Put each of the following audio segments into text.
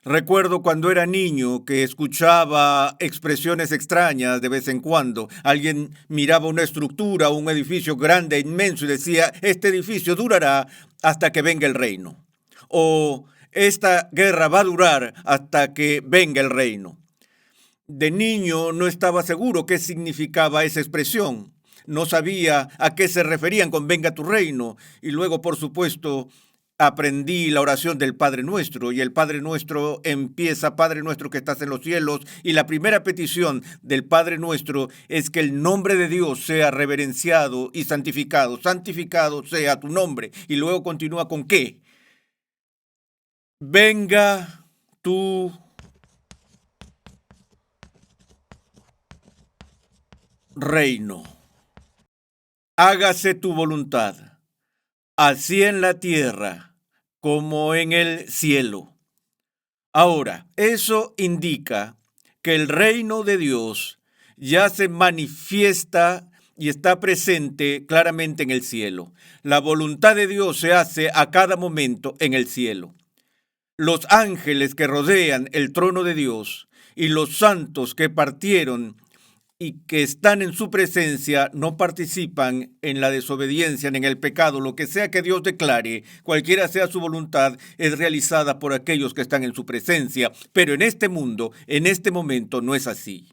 Recuerdo cuando era niño que escuchaba expresiones extrañas de vez en cuando. Alguien miraba una estructura, un edificio grande, inmenso, y decía, este edificio durará hasta que venga el reino. O esta guerra va a durar hasta que venga el reino. De niño no estaba seguro qué significaba esa expresión. No sabía a qué se referían con venga tu reino. Y luego, por supuesto, aprendí la oración del Padre Nuestro. Y el Padre Nuestro empieza, Padre Nuestro que estás en los cielos. Y la primera petición del Padre Nuestro es que el nombre de Dios sea reverenciado y santificado. Santificado sea tu nombre. Y luego continúa con qué. Venga tu reino. Hágase tu voluntad, así en la tierra como en el cielo. Ahora, eso indica que el reino de Dios ya se manifiesta y está presente claramente en el cielo. La voluntad de Dios se hace a cada momento en el cielo. Los ángeles que rodean el trono de Dios y los santos que partieron y que están en su presencia no participan en la desobediencia ni en el pecado. Lo que sea que Dios declare, cualquiera sea su voluntad, es realizada por aquellos que están en su presencia. Pero en este mundo, en este momento, no es así.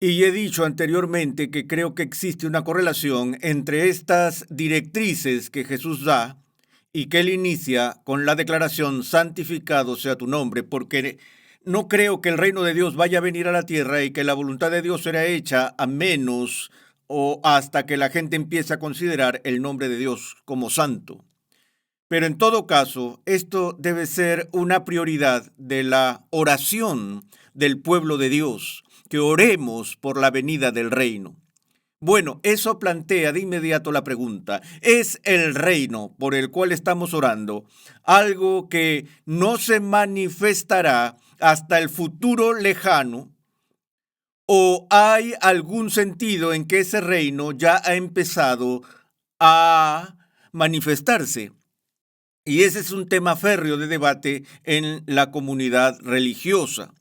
Y he dicho anteriormente que creo que existe una correlación entre estas directrices que Jesús da y que él inicia con la declaración santificado sea tu nombre, porque no creo que el reino de Dios vaya a venir a la tierra y que la voluntad de Dios será hecha a menos o hasta que la gente empiece a considerar el nombre de Dios como santo. Pero en todo caso, esto debe ser una prioridad de la oración del pueblo de Dios, que oremos por la venida del reino. Bueno, eso plantea de inmediato la pregunta, ¿es el reino por el cual estamos orando algo que no se manifestará hasta el futuro lejano? ¿O hay algún sentido en que ese reino ya ha empezado a manifestarse? Y ese es un tema férreo de debate en la comunidad religiosa.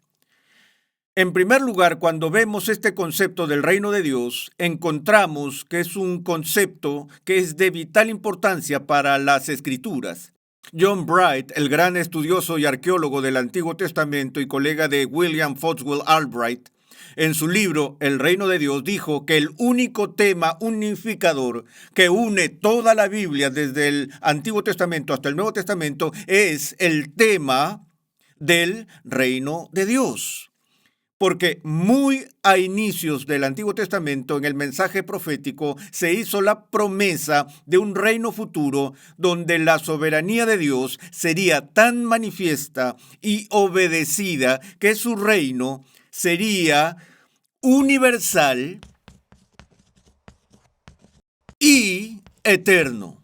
En primer lugar, cuando vemos este concepto del reino de Dios, encontramos que es un concepto que es de vital importancia para las Escrituras. John Bright, el gran estudioso y arqueólogo del Antiguo Testamento y colega de William Foxwell Albright, en su libro El reino de Dios dijo que el único tema unificador que une toda la Biblia desde el Antiguo Testamento hasta el Nuevo Testamento es el tema del reino de Dios. Porque muy a inicios del Antiguo Testamento, en el mensaje profético, se hizo la promesa de un reino futuro donde la soberanía de Dios sería tan manifiesta y obedecida que su reino sería universal y eterno.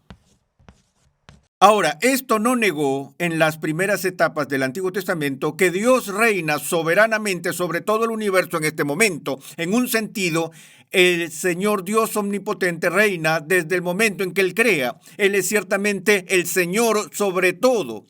Ahora, esto no negó en las primeras etapas del Antiguo Testamento que Dios reina soberanamente sobre todo el universo en este momento. En un sentido, el Señor Dios omnipotente reina desde el momento en que Él crea. Él es ciertamente el Señor sobre todo.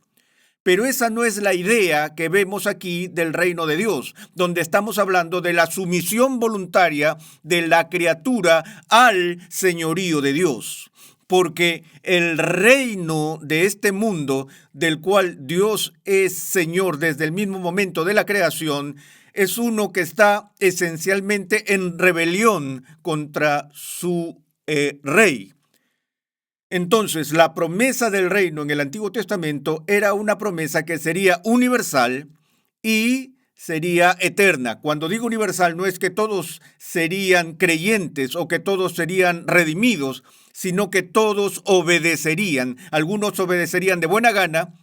Pero esa no es la idea que vemos aquí del reino de Dios, donde estamos hablando de la sumisión voluntaria de la criatura al señorío de Dios. Porque el reino de este mundo, del cual Dios es Señor desde el mismo momento de la creación, es uno que está esencialmente en rebelión contra su rey. Entonces, la promesa del reino en el Antiguo Testamento era una promesa que sería universal y sería eterna. Cuando digo universal, no es que todos serían creyentes o que todos serían redimidos, sino que todos obedecerían. Algunos obedecerían de buena gana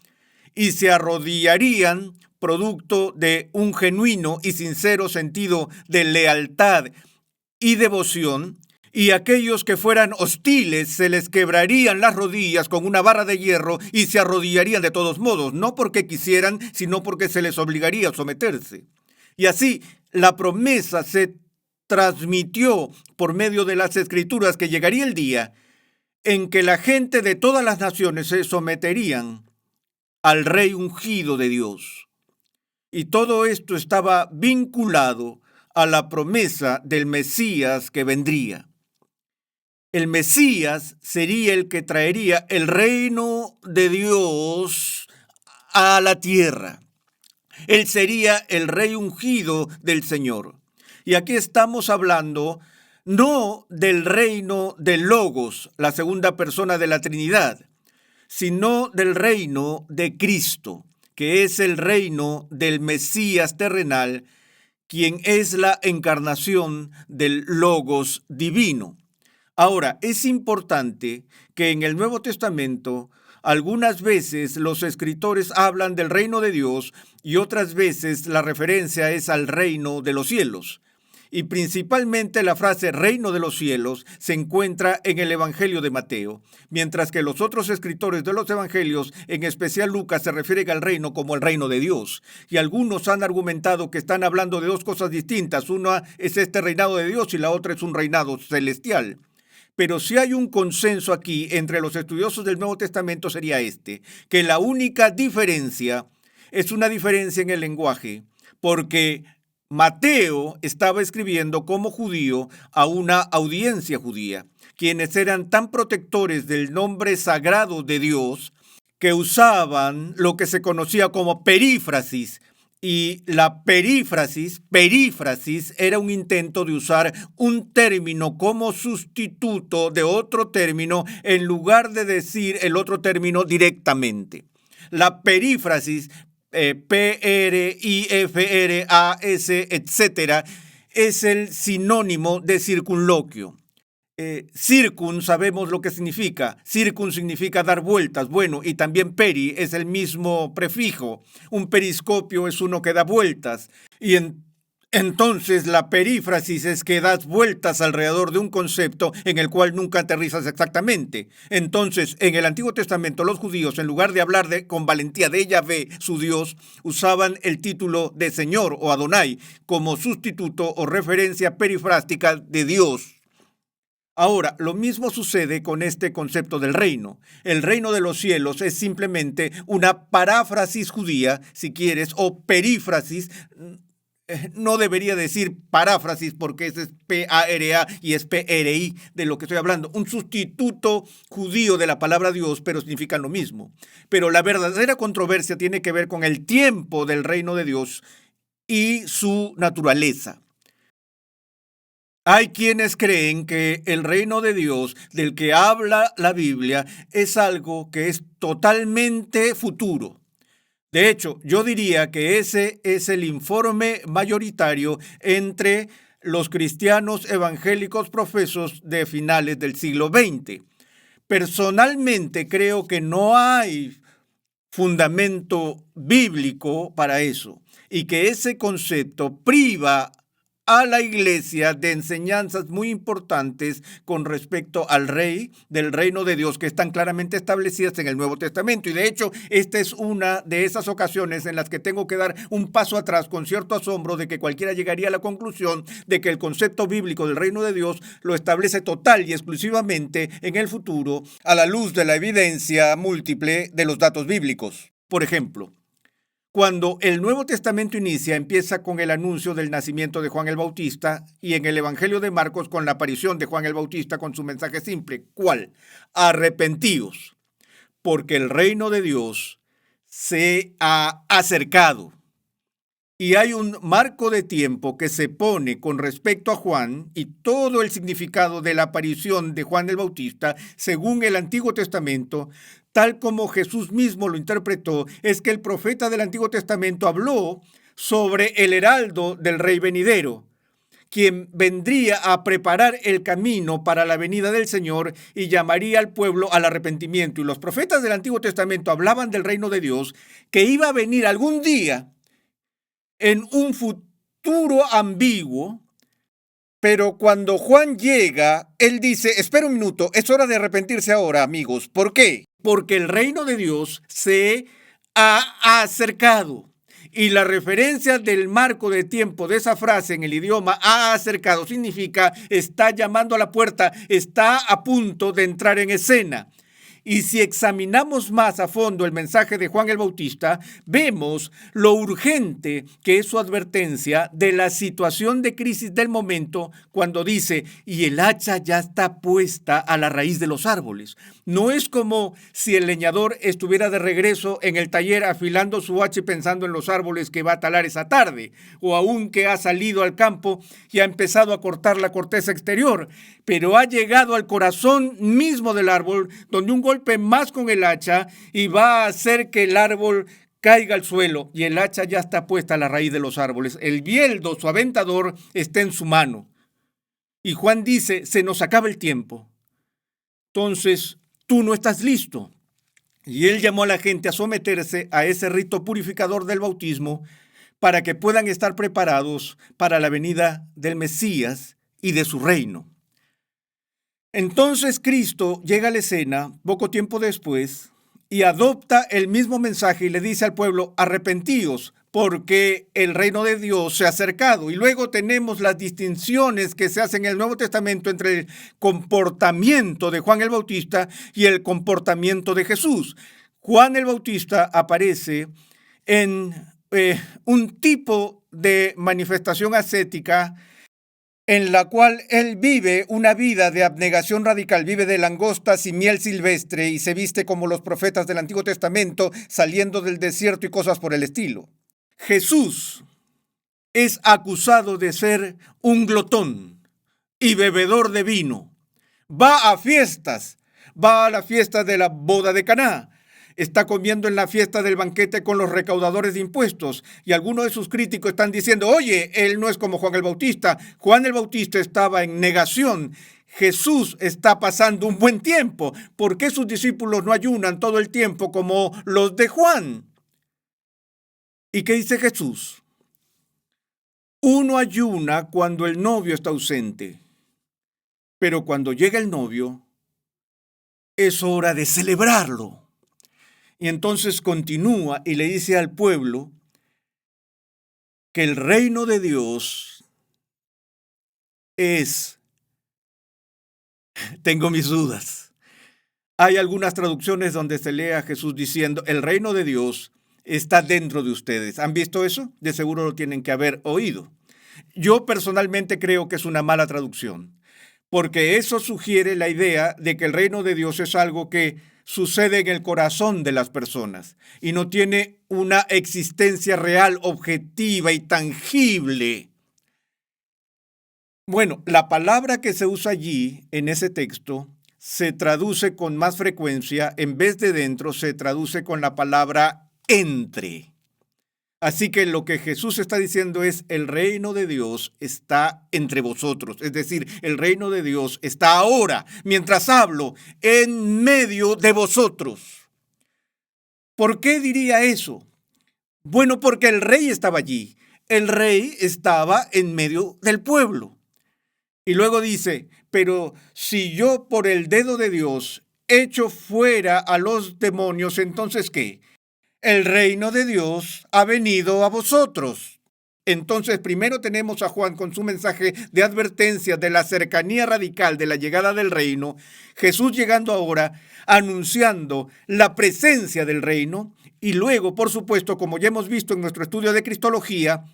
y se arrodillarían producto de un genuino y sincero sentido de lealtad y devoción. Y aquellos que fueran hostiles se les quebrarían las rodillas con una barra de hierro y se arrodillarían de todos modos, no porque quisieran, sino porque se les obligaría a someterse. Y así la promesa se transmitió por medio de las Escrituras que llegaría el día en que la gente de todas las naciones se someterían al Rey ungido de Dios. Y todo esto estaba vinculado a la promesa del Mesías que vendría. El Mesías sería el que traería el reino de Dios a la tierra. Él sería el rey ungido del Señor. Y aquí estamos hablando no del reino del Logos, la segunda persona de la Trinidad, sino del reino de Cristo, que es el reino del Mesías terrenal, quien es la encarnación del Logos divino. Ahora, es importante que en el Nuevo Testamento algunas veces los escritores hablan del reino de Dios y otras veces la referencia es al reino de los cielos. Y principalmente la frase reino de los cielos se encuentra en el Evangelio de Mateo, mientras que los otros escritores de los Evangelios, en especial Lucas, se refieren al reino como el reino de Dios. Y algunos han argumentado que están hablando de dos cosas distintas. Una es este reinado de Dios y la otra es un reinado celestial. Pero si hay un consenso aquí entre los estudiosos del Nuevo Testamento sería que la única diferencia es una diferencia en el lenguaje, porque Mateo estaba escribiendo como judío a una audiencia judía, quienes eran tan protectores del nombre sagrado de Dios que usaban lo que se conocía como perífrasis. Y la perífrasis era un intento de usar un término como sustituto de otro término en lugar de decir el otro término directamente. La perífrasis, P-R-I-F-R-A-S, etcétera, es el sinónimo de circunloquio. Circun sabemos lo que significa. Circun significa dar vueltas. Bueno, y también peri es el mismo prefijo. Un periscopio es uno que da vueltas. Y entonces la perífrasis es que das vueltas alrededor de un concepto en el cual nunca aterrizas exactamente. Entonces, en el Antiguo Testamento, los judíos, en lugar de hablar con valentía de Yahvé, su Dios, usaban el título de Señor o Adonai como sustituto o referencia perifrástica de Dios. Ahora, lo mismo sucede con este concepto del reino. El reino de los cielos es simplemente una paráfrasis judía, si quieres, o perífrasis. No debería decir paráfrasis porque ese es P-A-R-A y es P-R-I de lo que estoy hablando. Un sustituto judío de la palabra Dios, pero significan lo mismo. Pero la verdadera controversia tiene que ver con el tiempo del reino de Dios y su naturaleza. Hay quienes creen que el reino de Dios del que habla la Biblia es algo que es totalmente futuro. De hecho, yo diría que ese es el informe mayoritario entre los cristianos evangélicos profesos de finales del siglo XX. Personalmente creo que no hay fundamento bíblico para eso y que ese concepto priva a la iglesia de enseñanzas muy importantes con respecto al rey del reino de Dios que están claramente establecidas en el Nuevo Testamento. Y de hecho, esta es una de esas ocasiones en las que tengo que dar un paso atrás con cierto asombro de que cualquiera llegaría a la conclusión de que el concepto bíblico del reino de Dios lo establece total y exclusivamente en el futuro a la luz de la evidencia múltiple de los datos bíblicos. Por ejemplo, cuando el Nuevo Testamento inicia, empieza con el anuncio del nacimiento de Juan el Bautista y en el Evangelio de Marcos con la aparición de Juan el Bautista con su mensaje simple. ¿Cuál? Arrepentíos, porque el reino de Dios se ha acercado. Y hay un marco de tiempo que se pone con respecto a Juan y todo el significado de la aparición de Juan el Bautista, según el Antiguo Testamento, tal como Jesús mismo lo interpretó, es que el profeta del Antiguo Testamento habló sobre el heraldo del rey venidero, quien vendría a preparar el camino para la venida del Señor y llamaría al pueblo al arrepentimiento. Y los profetas del Antiguo Testamento hablaban del reino de Dios, que iba a venir algún día en un futuro ambiguo, pero cuando Juan llega, él dice, espera un minuto, es hora de arrepentirse ahora, amigos. ¿Por qué? Porque el reino de Dios se ha acercado. Y la referencia del marco de tiempo de esa frase en el idioma ha acercado significa está llamando a la puerta, está a punto de entrar en escena. Y si examinamos más a fondo el mensaje de Juan el Bautista, vemos lo urgente que es su advertencia de la situación de crisis del momento cuando dice, y el hacha ya está puesta a la raíz de los árboles. No es como si el leñador estuviera de regreso en el taller afilando su hacha y pensando en los árboles que va a talar esa tarde, o aún que ha salido al campo y ha empezado a cortar la corteza exterior, pero ha llegado al corazón mismo del árbol, donde un golpe más con el hacha y va a hacer que el árbol caiga al suelo, y el hacha ya está puesta a la raíz de los árboles. El bieldo, su aventador, está en su mano. Y Juan dice, se nos acaba el tiempo. Entonces, tú no estás listo. Y él llamó a la gente a someterse a ese rito purificador del bautismo para que puedan estar preparados para la venida del Mesías y de su reino. Entonces Cristo llega a la escena poco tiempo después y adopta el mismo mensaje y le dice al pueblo, arrepentíos, porque el reino de Dios se ha acercado. Y luego tenemos las distinciones que se hacen en el Nuevo Testamento entre el comportamiento de Juan el Bautista y el comportamiento de Jesús. Juan el Bautista aparece en un tipo de manifestación ascética en la cual él vive una vida de abnegación radical, vive de langostas y miel silvestre y se viste como los profetas del Antiguo Testamento saliendo del desierto y cosas por el estilo. Jesús es acusado de ser un glotón y bebedor de vino. Va a fiestas, va a la fiesta de la boda de Caná. Está comiendo en la fiesta del banquete con los recaudadores de impuestos y algunos de sus críticos están diciendo, oye, él no es como Juan el Bautista. Juan el Bautista estaba en negación. Jesús está pasando un buen tiempo. ¿Por qué sus discípulos no ayunan todo el tiempo como los de Juan? ¿Y qué dice Jesús? Uno ayuna cuando el novio está ausente, pero cuando llega el novio, es hora de celebrarlo. Y entonces continúa y le dice al pueblo que el reino de Dios es... Tengo mis dudas. Hay algunas traducciones donde se lee a Jesús diciendo, el reino de Dios está dentro de ustedes. ¿Han visto eso? De seguro lo tienen que haber oído. Yo personalmente creo que es una mala traducción, porque eso sugiere la idea de que el reino de Dios es algo que sucede en el corazón de las personas y no tiene una existencia real, objetiva y tangible. Bueno, la palabra que se usa allí en ese texto se traduce con más frecuencia, en vez de dentro, se traduce con la palabra entre. Así que lo que Jesús está diciendo es, el reino de Dios está entre vosotros. Es decir, el reino de Dios está ahora, mientras hablo, en medio de vosotros. ¿Por qué diría eso? Bueno, porque el rey estaba allí. El rey estaba en medio del pueblo. Y luego dice, pero si yo por el dedo de Dios echo fuera a los demonios, ¿entonces qué? El reino de Dios ha venido a vosotros. Entonces, primero tenemos a Juan con su mensaje de advertencia de la cercanía radical de la llegada del reino. Jesús llegando ahora, anunciando la presencia del reino. Y luego, por supuesto, como ya hemos visto en nuestro estudio de Cristología,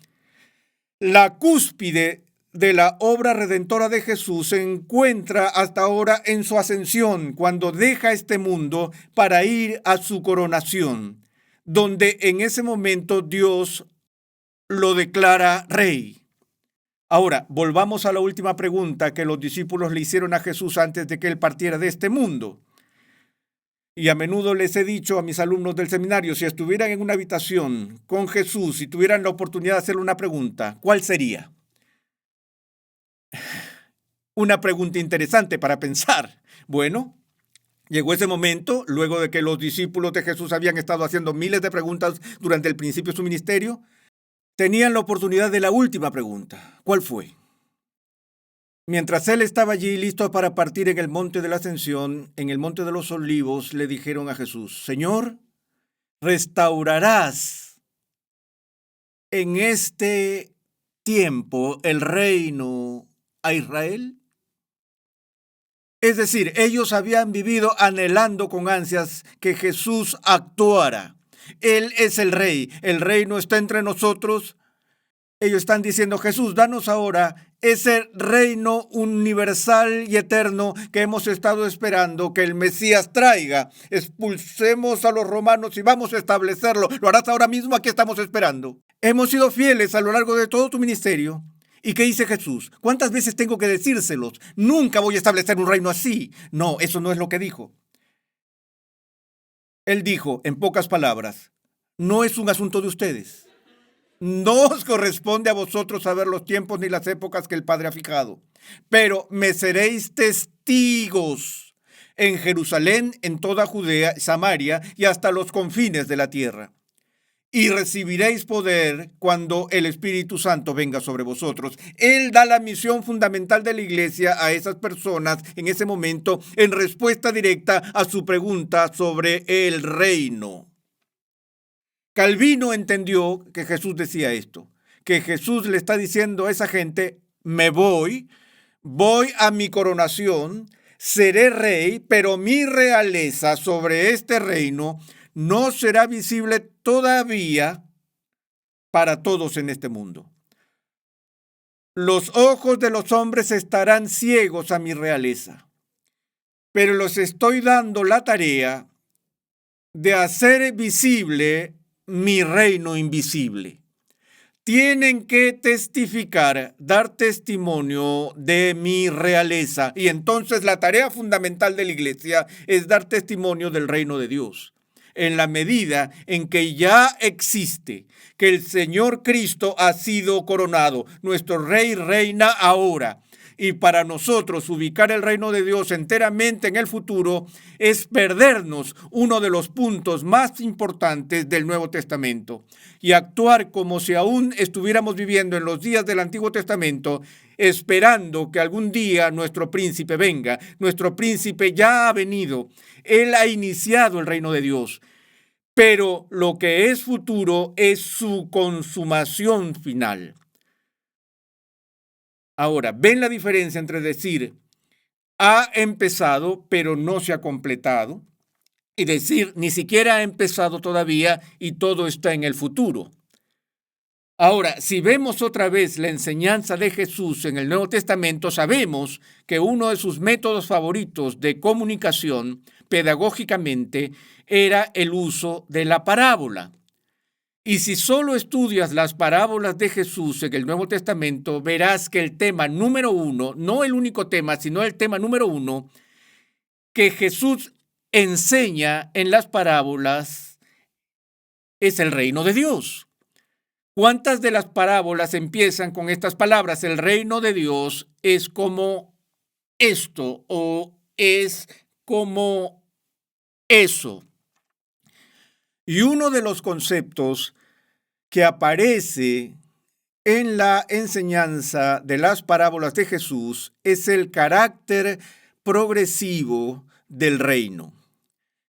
la cúspide de la obra redentora de Jesús se encuentra hasta ahora en su ascensión, cuando deja este mundo para ir a su coronación, donde en ese momento Dios lo declara rey. Ahora, volvamos a la última pregunta que los discípulos le hicieron a Jesús antes de que él partiera de este mundo. Y a menudo les he dicho a mis alumnos del seminario, si estuvieran en una habitación con Jesús y tuvieran la oportunidad de hacerle una pregunta, ¿cuál sería? Una pregunta interesante para pensar. Bueno, llegó ese momento, luego de que los discípulos de Jesús habían estado haciendo miles de preguntas durante el principio de su ministerio, tenían la oportunidad de la última pregunta. ¿Cuál fue? Mientras él estaba allí listo para partir en el monte de la Ascensión, en el monte de los Olivos, le dijeron a Jesús, Señor, ¿restaurarás en este tiempo el reino a Israel? Es decir, ellos habían vivido anhelando con ansias que Jesús actuara. Él es el reino está entre nosotros. Ellos están diciendo, Jesús, danos ahora ese reino universal y eterno que hemos estado esperando que el Mesías traiga. Expulsemos a los romanos y vamos a establecerlo. Lo harás ahora mismo, aquí estamos esperando. Hemos sido fieles a lo largo de todo tu ministerio. ¿Y qué dice Jesús? ¿Cuántas veces tengo que decírselos? Nunca voy a establecer un reino así. No, eso no es lo que dijo. Él dijo, en pocas palabras, no es un asunto de ustedes. No os corresponde a vosotros saber los tiempos ni las épocas que el Padre ha fijado, pero me seréis testigos en Jerusalén, en toda Judea, Samaria y hasta los confines de la tierra. Y recibiréis poder cuando el Espíritu Santo venga sobre vosotros. Él da la misión fundamental de la iglesia a esas personas en ese momento en respuesta directa a su pregunta sobre el reino. Calvino entendió que Jesús decía esto, que Jesús le está diciendo a esa gente, me voy a mi coronación, seré rey, pero mi realeza sobre este reino no será visible todavía para todos en este mundo. Los ojos de los hombres estarán ciegos a mi realeza, pero los estoy dando la tarea de hacer visible mi reino invisible. Tienen que testificar, dar testimonio de mi realeza. Y entonces la tarea fundamental de la iglesia es dar testimonio del reino de Dios. En la medida en que ya existe, que el Señor Cristo ha sido coronado, nuestro Rey reina ahora. Y para nosotros ubicar el reino de Dios enteramente en el futuro es perdernos uno de los puntos más importantes del Nuevo Testamento y actuar como si aún estuviéramos viviendo en los días del Antiguo Testamento, esperando que algún día nuestro príncipe venga. Nuestro príncipe ya ha venido. Él ha iniciado el reino de Dios. Pero lo que es futuro es su consumación final. Ahora, ¿ven la diferencia entre decir ha empezado pero no se ha completado? Y decir ni siquiera ha empezado todavía y todo está en el futuro. Ahora, si vemos otra vez la enseñanza de Jesús en el Nuevo Testamento, sabemos que uno de sus métodos favoritos de comunicación pedagógicamente era el uso de la parábola. Y si solo estudias las parábolas de Jesús en el Nuevo Testamento, verás que el tema número uno, no el único tema, sino el tema número uno, que Jesús enseña en las parábolas es el reino de Dios. ¿Cuántas de las parábolas empiezan con estas palabras? El reino de Dios es como esto o es como eso. Y uno de los conceptos que aparece en la enseñanza de las parábolas de Jesús es el carácter progresivo del reino.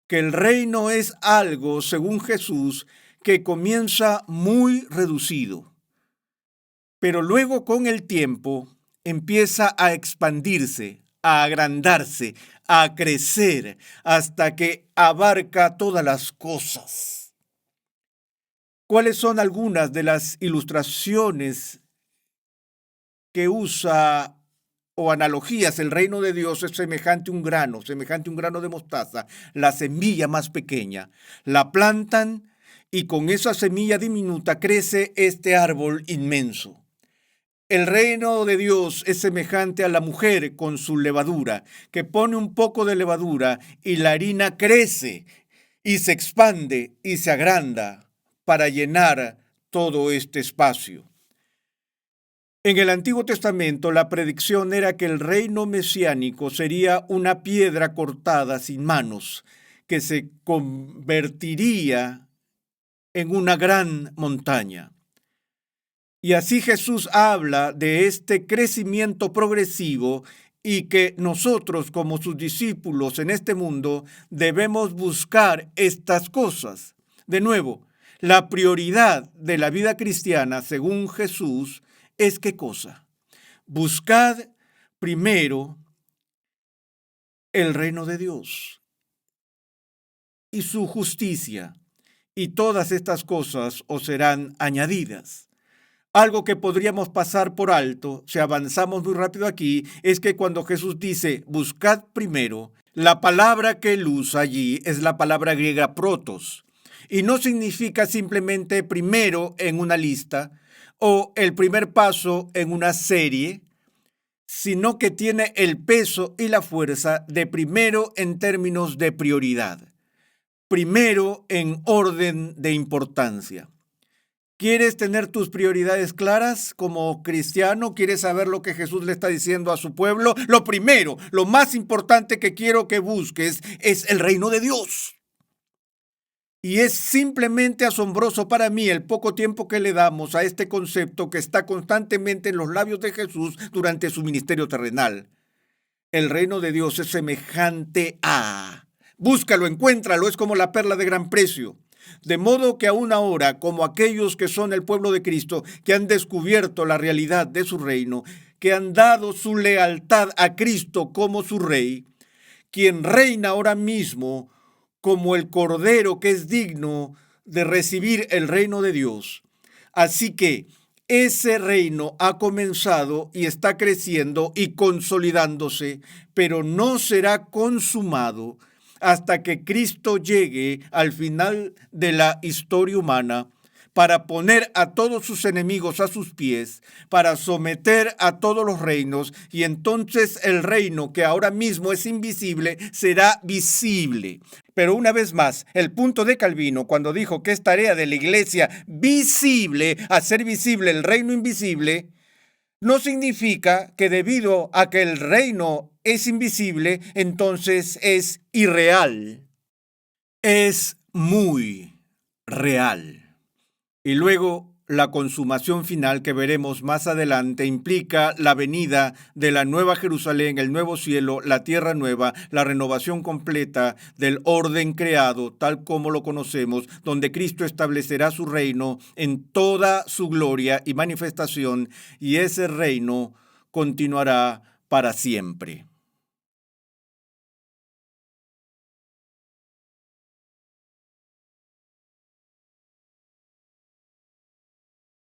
Que el reino es algo, según Jesús, que comienza muy reducido, pero luego con el tiempo empieza a expandirse, a agrandarse, a crecer, hasta que abarca todas las cosas. ¿Cuáles son algunas de las ilustraciones que usa o analogías? El reino de Dios es semejante a un grano de mostaza, la semilla más pequeña. La plantan y con esa semilla diminuta crece este árbol inmenso. El reino de Dios es semejante a la mujer con su levadura, que pone un poco de levadura y la harina crece y se expande y se agranda para llenar todo este espacio. En el Antiguo Testamento, la predicción era que el reino mesiánico sería una piedra cortada sin manos, que se convertiría en una gran montaña. Y así Jesús habla de este crecimiento progresivo y que nosotros como sus discípulos en este mundo debemos buscar estas cosas. De nuevo, la prioridad de la vida cristiana, según Jesús, es ¿qué cosa? Buscad primero el reino de Dios y su justicia, y todas estas cosas os serán añadidas. Algo que podríamos pasar por alto, si avanzamos muy rápido aquí, es que cuando Jesús dice, buscad primero, la palabra que él usa allí es la palabra griega protos, y no significa simplemente primero en una lista o el primer paso en una serie, sino que tiene el peso y la fuerza de primero en términos de prioridad, primero en orden de importancia. ¿Quieres tener tus prioridades claras como cristiano? ¿Quieres saber lo que Jesús le está diciendo a su pueblo? Lo primero, lo más importante que quiero que busques es el reino de Dios. Y es simplemente asombroso para mí el poco tiempo que le damos a este concepto que está constantemente en los labios de Jesús durante su ministerio terrenal. El reino de Dios es semejante a... Búscalo, encuéntralo, es como la perla de gran precio. De modo que aún ahora, como aquellos que son el pueblo de Cristo, que han descubierto la realidad de su reino, que han dado su lealtad a Cristo como su rey, quien reina ahora mismo como el Cordero que es digno de recibir el reino de Dios. Así que ese reino ha comenzado y está creciendo y consolidándose, pero no será consumado hasta que Cristo llegue al final de la historia humana para poner a todos sus enemigos a sus pies, para someter a todos los reinos, y entonces el reino que ahora mismo es invisible será visible. Pero una vez más, el punto de Calvino, cuando dijo que es tarea de la iglesia visible, hacer visible el reino invisible, no significa que debido a que el reino es invisible, entonces es irreal. Es muy real. Y luego, la consumación final que veremos más adelante implica la venida de la nueva Jerusalén, el nuevo cielo, la tierra nueva, la renovación completa del orden creado tal como lo conocemos, donde Cristo establecerá su reino en toda su gloria y manifestación, y ese reino continuará para siempre.